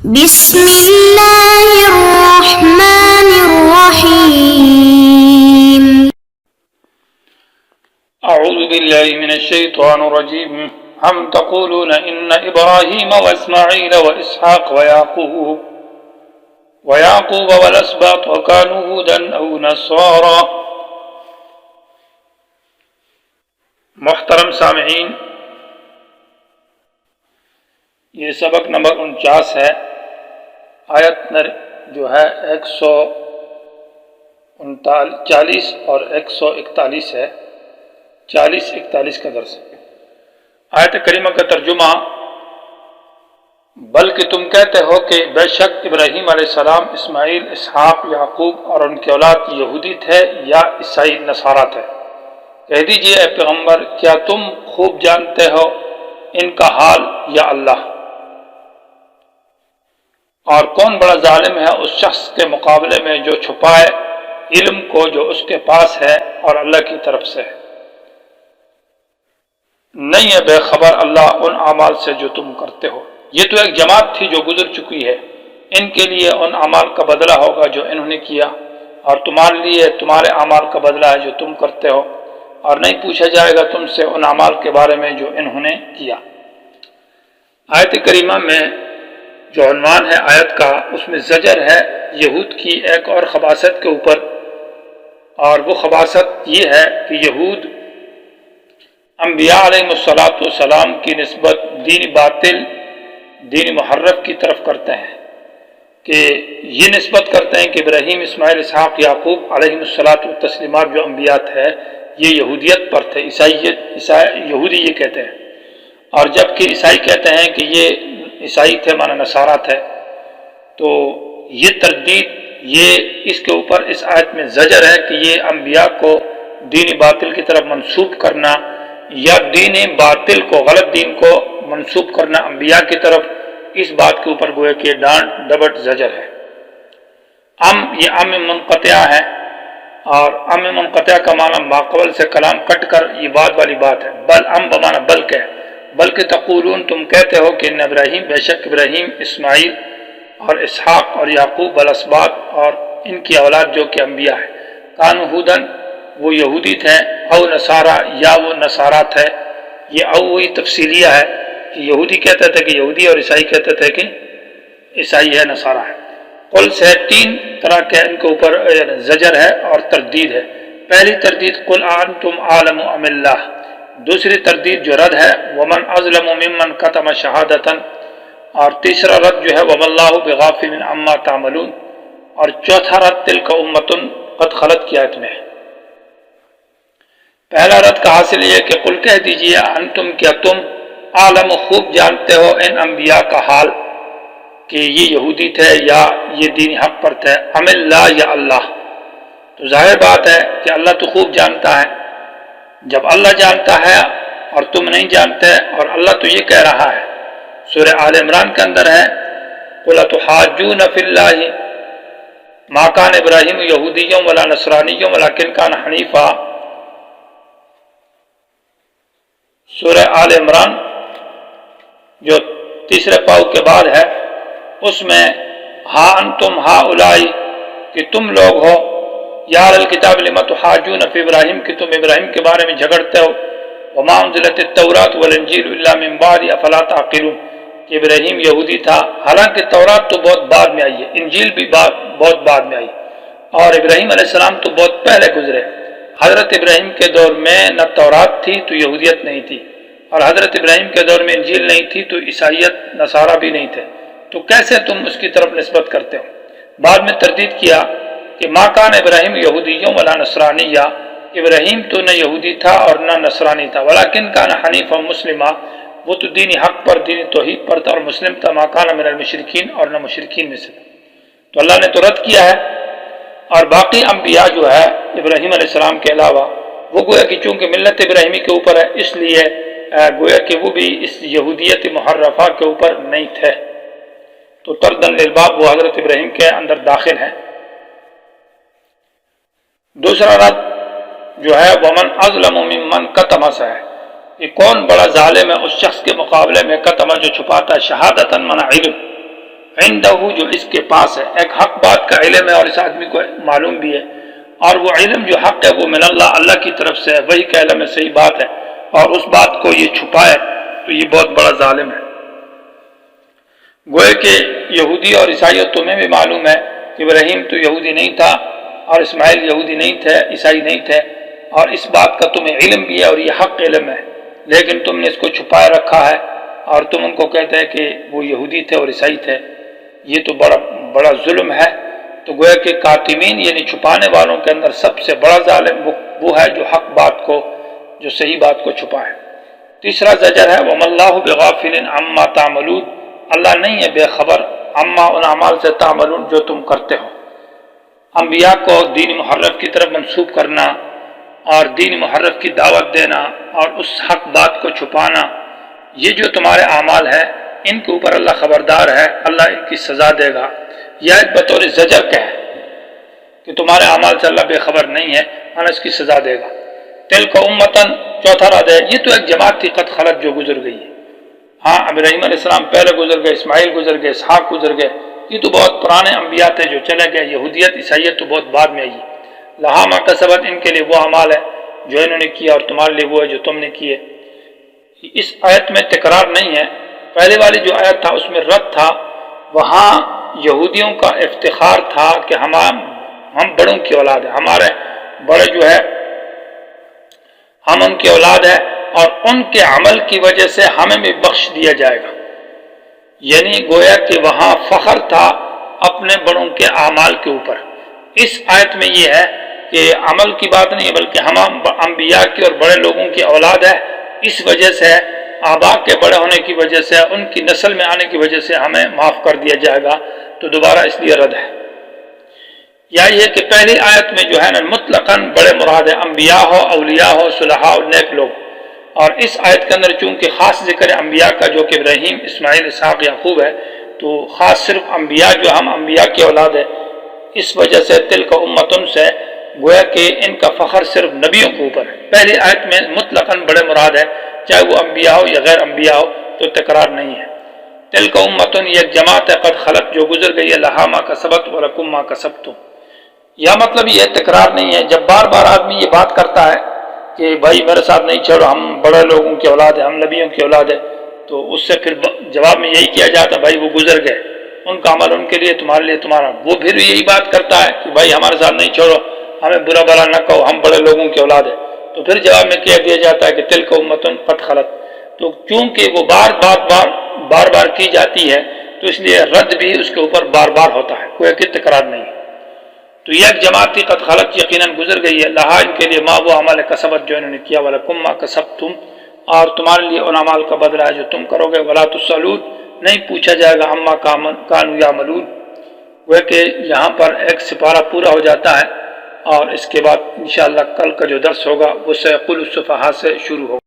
بسم الله الرحمن الرحيم. أعوذ بالله من الشيطان الرجيم. أم تقولون إن إبراهيم وإسماعيل وإسحاق ويعقوب والأسباط وكانوا هودا أو نصارى. محترم سامعین، یہ سبق نمبر 49 ہے۔ آیت جو ہے 139 اور 141 ہے، 40-41 کا درس۔ آیت کریمہ کا ترجمہ: بلکہ تم کہتے ہو کہ بے شک ابراہیم علیہ السلام، اسماعیل، اسحاق، یعقوب اور ان کے اولاد یہودی تھے یا عیسائی نصارہ تھے۔ کہہ دیجئے اے پیغمبر، کیا تم خوب جانتے ہو ان کا حال یا اللہ؟ اور کون بڑا ظالم ہے اس شخص کے مقابلے میں جو چھپائے علم کو جو اس کے پاس ہے اور اللہ کی طرف سے ہے۔ نہیں ہے بے خبر اللہ ان اعمال سے جو تم کرتے ہو۔ یہ تو ایک جماعت تھی جو گزر چکی ہے، ان کے لیے ان اعمال کا بدلہ ہوگا جو انہوں نے کیا، اور تمہارے لیے تمہارے اعمال کا بدلہ ہے جو تم کرتے ہو، اور نہیں پوچھا جائے گا تم سے ان اعمال کے بارے میں جو انہوں نے کیا۔ آیت کریمہ میں جو عنوان ہے آیت کا، اس میں زجر ہے یہود کی ایک اور خباثت کے اوپر، اور وہ خباثت یہ ہے کہ یہود انبیاء علیہ السلام کی نسبت دین باطل، دین محرف کی طرف کرتے ہیں، کہ یہ نسبت کرتے ہیں کہ ابراہیم، اسماعیل، اسحاق، یعقوب علیہ السلام جو انبیاء تھے یہ یہودیت پر تھے، یہودی یہ کہتے ہیں، اور جبکہ عیسائی کہتے ہیں کہ یہ عیسائی تھے مانا نصارہ تھے۔ تو یہ تردید، یہ اس کے اوپر اس آیت میں زجر ہے کہ یہ انبیاء کو دین باطل کی طرف منسوب کرنا، یا دین باطل کو، غلط دین کو منسوب کرنا انبیاء کی طرف، اس بات کے اوپر گویا کہ ڈانٹ ڈبٹ زجر ہے۔ یہ منقطعہ ہے، اور منقطعہ کا معنی ماقبل سے کلام کٹ کر یہ بعد والی بات ہے۔ بمعنی بلکہ تقولون، تم کہتے ہو کہ ان ابراہیم، بے شک ابراہیم، اسماعیل اور اسحاق اور یعقوب والاسباط اور ان کی اولاد جو کہ انبیاء ہے، کانوا ہودن، وہ یہودی تھے، او نصارہ، یا وہ نصارہ تھے۔ یہ او وہی تفصیلیہ ہے کہ یہودی کہتے تھے کہ یہودی، اور عیسائی کہتے تھے کہ عیسائی ہے، نصارہ ہے۔ قل سے 3 طرح کے ان کے اوپر زجر ہے اور تردید ہے۔ پہلی تردید قل انتم عالم ام اللہ، دوسری تردید جو رد ہے ومن اظلم ممن کتم شہادتا، اور تیسرا رد جو ہے وما اللہ بغافل عما تعملون، اور چوتھا رد تلک امۃ قد خلت کی آیت میں۔ پہلا رد کا حاصل یہ کہ قل کہہ دیجئے انتم، کیا تم عالم خوب جانتے ہو ان انبیاء کا حال کہ یہ یہودی تھے یا یہ دین حق پر تھے، ام اللہ، یا اللہ؟ تو ظاہر بات ہے کہ اللہ تو خوب جانتا ہے۔ جب اللہ جانتا ہے اور تم نہیں جانتے، اور اللہ تو یہ کہہ رہا ہے سورہ آل عمران کے اندر ہے، قُلْ أَتُحَاجُّونَ فِي اللَّهِ مَا كَانَ إِبْرَاهِيمُ يَهُودِيًّا وَلَا نَصْرَانِيًّا وَلَكِنْ كَانَ حَنِيفًا۔ سورہ آل عمران جو تیسرے پاؤ کے بعد ہے، اس میں ہا انتم ہا اولائی، کہ تم لوگ ہو، یا اہل الکتاب لم تحاجون فی ابراہیم، کہ تم ابراہیم کے بارے میں جھگڑتے ہو، وما انزلت التوراۃ والانجیل الا من بعد افلا تعقلون، کہ ابراہیم یہودی تھا، حالانکہ تورات تو بہت بعد میں آئی ہے، انجیل بھی بہت بعد میں آئی، اور ابراہیم علیہ السلام تو بہت پہلے گزرے۔ حضرت ابراہیم کے دور میں نہ تورات تھی تو یہودیت نہیں تھی، اور حضرت ابراہیم کے دور میں انجیل نہیں تھی تو عیسائیت، نصارہ بھی نہیں تھے، تو کیسے تم اس کی طرف نسبت کرتے ہو؟ بعد میں تردید کیا کہ ما کان ابراہیم یہودیوں ولا نصرانیہ، ابراہیم تو نہ یہودی تھا اور نہ نصرانی تھا، ولیکن کان حنیفا مسلمہ، وہ تو دین حق پر، دین توحید پر تھا اور مسلم تھا، ما کان من المشرکین، اور نہ مشرکین میں سے۔ تو اللہ نے تو رد کیا ہے، اور باقی انبیاء جو ہے ابراہیم علیہ السلام کے علاوہ، وہ گویا کہ چونکہ ملت ابراہیمی کے اوپر ہے، اس لیے گویا کہ وہ بھی اس یہودیت محرفہ کے اوپر نہیں تھے، تو تردن للباب، وہ حضرت ابراہیم کے اندر داخل ہیں۔ دوسرا رد جو ہے ومن اظلم ممن کتم سے ہے، کہ کون بڑا ظالم ہے اس شخص کے مقابلے میں کتم جو چھپاتا ہے، شہادتاً من علم، عندہ جو اس کے پاس ہے، ایک حق بات کا علم ہے اور اس آدمی کو معلوم بھی ہے، اور وہ علم جو حق ہے وہ من اللہ، اللہ کی طرف سے ہے، وہی کا علم ہے، صحیح بات ہے، اور اس بات کو یہ چھپائے تو یہ بہت بڑا ظالم ہے۔ گوئے کہ یہودی اور عیسائیت تمہیں بھی معلوم ہے کہ ابراہیم تو یہودی نہیں تھا اور اسماعیل یہودی نہیں تھے، عیسائی نہیں تھے، اور اس بات کا تمہیں علم بھی ہے اور یہ حق علم ہے، لیکن تم نے اس کو چھپائے رکھا ہے اور تم ان کو کہتے ہیں کہ وہ یہودی تھے اور عیسائی تھے، یہ تو بڑا ظلم ہے۔ تو گویا کہ کاتمین یعنی چھپانے والوں کے اندر سب سے بڑا ظالم وہ ہے جو حق بات کو، جو صحیح بات کو چھپائے۔ تیسرا زجر ہے وَمَا اللَّهُ بِغَافِلٍ عَمَّا تَعْمَلُونَ، اللہ نہیں ہے بے خبر عما ان اعمال سے تعملون جو تم کرتے ہو۔ انبیاء کو دین محرف کی طرف منسوب کرنا اور دین محرف کی دعوت دینا اور اس حق بات کو چھپانا، یہ جو تمہارے اعمال ہے ان کے اوپر اللہ خبردار ہے، اللہ ان کی سزا دے گا۔ یا بطور زجر کہ ہے کہ تمہارے اعمال سے اللہ بے خبر نہیں ہے، اللہ اس کی سزا دے گا۔ تلک امتن، چوتھا رد ہے، یہ تو ایک جماعت تھی قد خلت جو گزر گئی ہے۔ ہاں ابراہیم علیہ السلام پہلے گزر گئے، اسماعیل گزر گئے، اسحاق گزر گئے، یہ تو بہت پرانے انبیاء تھے جو چلے گئے۔ یہودیت عیسائیت تو بہت بعد میں آئی۔ لہا ما کسبت، ان کے لیے وہ اعمال ہے جو انہوں نے کیا اور تمہارے لیے وہ ہے جو تم نے کیے۔ اس آیت میں تکرار نہیں ہے، پہلے والی جو آیت تھا اس میں رد تھا، وہاں یہودیوں کا افتخار تھا کہ ہم بڑوں کی اولاد ہیں، ہمارے بڑے جو ہے ہم ان کی اولاد ہے اور ان کے عمل کی وجہ سے ہمیں بھی بخش دیا جائے گا، یعنی گویا کہ وہاں فخر تھا اپنے بڑوں کے اعمال کے اوپر۔ اس آیت میں یہ ہے کہ عمل کی بات نہیں ہے بلکہ ہم انبیاء کی اور بڑے لوگوں کی اولاد ہے، اس وجہ سے آبا کے بڑے ہونے کی وجہ سے ان کی نسل میں آنے کی وجہ سے ہمیں معاف کر دیا جائے گا، تو دوبارہ اس لیے رد ہے۔ یا یہ کہ پہلی آیت میں جو ہے نا مطلقاً بڑے مراد ہے، انبیاء ہو، اولیاء ہو، صلحاء اور نیک لوگ، اور اس آیت کے اندر چونکہ خاص ذکر ہے انبیاء کا جو کہ ابراہیم، اسماعیل، اسحاق، یعقوب ہے، تو خاص صرف انبیاء جو ہم انبیاء کی اولاد ہے، اس وجہ سے تلک امتن سے گویا کہ ان کا فخر صرف نبیوں کے اوپر ہے۔ پہلی آیت میں مطلقاً بڑے مراد ہے، چاہے وہ انبیاء ہو یا غیر انبیاء ہو، تو تکرار نہیں ہے۔ تلک امتن، یہ ایک جماعت ہے قد خلت جو گزر گئی ہے، لہا ما کسبت ولکم ما کسبتم۔ یا مطلب یہ تکرار نہیں ہے، جب بار بار آدمی یہ بات کرتا ہے کہ بھائی میرے ساتھ نہیں چھوڑو، ہم بڑے لوگوں کی اولاد ہے، ہم نبیوں کی اولاد ہے، تو اس سے پھر جواب میں یہی کیا جاتا بھائی وہ گزر گئے، ان کا عمل ان کے لیے، تمہارے لیے تمہارا۔ وہ پھر یہی بات کرتا ہے کہ بھائی ہمارے ساتھ نہیں چھوڑو، ہمیں برا بلا نہ کہو، ہم بڑے لوگوں کی اولاد ہے، تو پھر جواب میں کہہ دیا جاتا ہے کہ تلک امتن قد خلت۔ تو چونکہ وہ بار بار کی جاتی ہے تو اس لیے رد بھی اس کے اوپر بار بار ہوتا ہے، کوئی کہ تکرار نہیں ہے۔ تو یہ ایک جماعت تھی قد خلت، یقیناً گزر گئی ہے، لہا ان کے لیے ما وہ عمل کسبت جو انہوں نے کیا، ولکم ما کسبتم، اور تمہارے لیے ان اعمال کا بدلہ ہے جو تم کرو گے، ولا تسألون، نہیں پوچھا جائے گا، عما کانوا یعملون۔ وہ کہ یہاں پر ایک سپارہ پورا ہو جاتا ہے اور اس کے بعد انشاءاللہ کل کا جو درس ہوگا وہ سیقول السفہاء سے شروع ہوگا۔